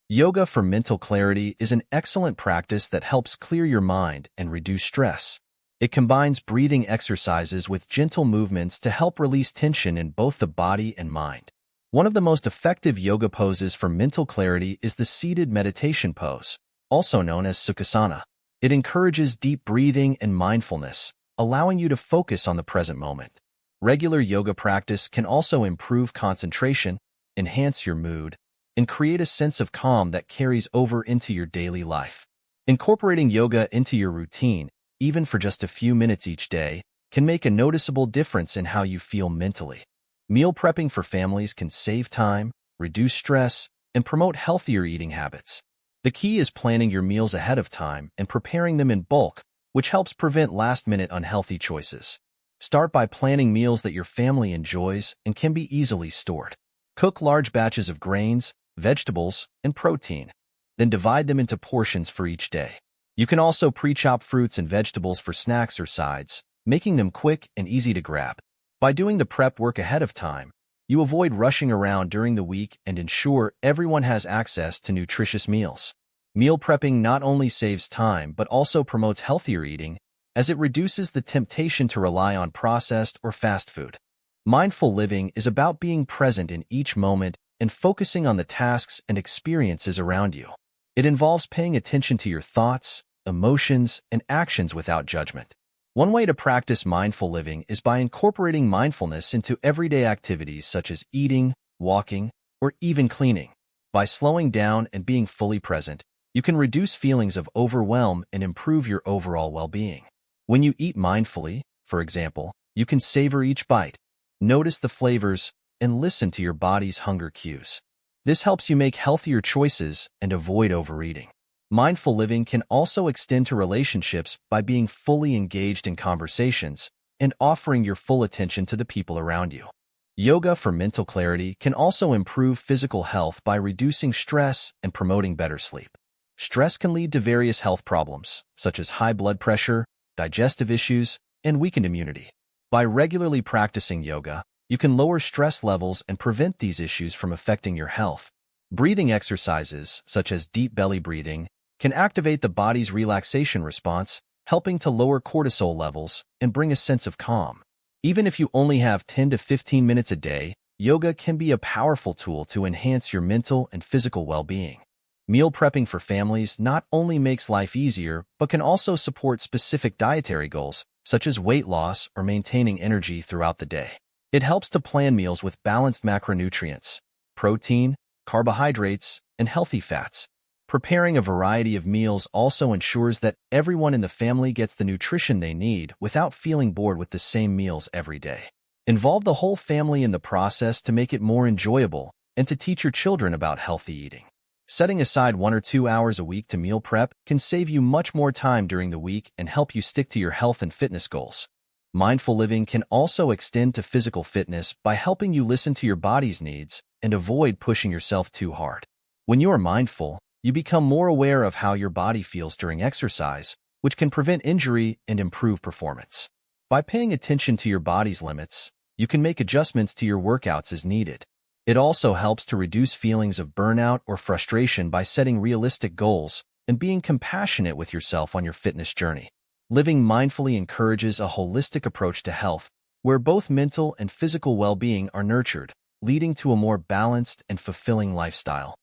Yoga for mental clarity is an excellent practice that helps clear your mind and reduce stress. It combines breathing exercises with gentle movements to help release tension in both the body and mind. One of the most effective yoga poses for mental clarity is the seated meditation pose, also known as Sukhasana. It encourages deep breathing and mindfulness, allowing you to focus on the present moment. Regular yoga practice can also improve concentration, enhance your mood, and create a sense of calm that carries over into your daily life. Incorporating yoga into your routine, even for just a few minutes each day, can make a noticeable difference in how you feel mentally. Meal prepping for families can save time, reduce stress, and promote healthier eating habits. The key is planning your meals ahead of time and preparing them in bulk, which helps prevent last-minute unhealthy choices. Start by planning meals that your family enjoys and can be easily stored. Cook large batches of grains, vegetables, and protein, then divide them into portions for each day. You can also pre-chop fruits and vegetables for snacks or sides, making them quick and easy to grab. By doing the prep work ahead of time, you avoid rushing around during the week and ensure everyone has access to nutritious meals. Meal prepping not only saves time but also promotes healthier eating, as it reduces the temptation to rely on processed or fast food. Mindful living is about being present in each moment and focusing on the tasks and experiences around you. It involves paying attention to your thoughts, emotions, and actions without judgment. One way to practice mindful living is by incorporating mindfulness into everyday activities such as eating, walking, or even cleaning. By slowing down and being fully present, you can reduce feelings of overwhelm and improve your overall well-being. When you eat mindfully, for example, you can savor each bite, notice the flavors, and listen to your body's hunger cues. This helps you make healthier choices and avoid overeating. Mindful living can also extend to relationships by being fully engaged in conversations and offering your full attention to the people around you. Yoga for mental clarity can also improve physical health by reducing stress and promoting better sleep. Stress can lead to various health problems, such as high blood pressure, digestive issues, and weakened immunity. By regularly practicing yoga, you can lower stress levels and prevent these issues from affecting your health. Breathing exercises, such as deep belly breathing, can activate the body's relaxation response, helping to lower cortisol levels and bring a sense of calm. Even if you only have 10 to 15 minutes a day, yoga can be a powerful tool to enhance your mental and physical well-being. Meal prepping for families not only makes life easier, but can also support specific dietary goals, such as weight loss or maintaining energy throughout the day. It helps to plan meals with balanced macronutrients, protein, carbohydrates, and healthy fats. Preparing a variety of meals also ensures that everyone in the family gets the nutrition they need without feeling bored with the same meals every day. Involve the whole family in the process to make it more enjoyable and to teach your children about healthy eating. Setting aside 1 or 2 hours a week to meal prep can save you much more time during the week and help you stick to your health and fitness goals. Mindful living can also extend to physical fitness by helping you listen to your body's needs and avoid pushing yourself too hard. When you are mindful, you become more aware of how your body feels during exercise, which can prevent injury and improve performance. By paying attention to your body's limits, you can make adjustments to your workouts as needed. It also helps to reduce feelings of burnout or frustration by setting realistic goals and being compassionate with yourself on your fitness journey. Living mindfully encourages a holistic approach to health, where both mental and physical well-being are nurtured, leading to a more balanced and fulfilling lifestyle.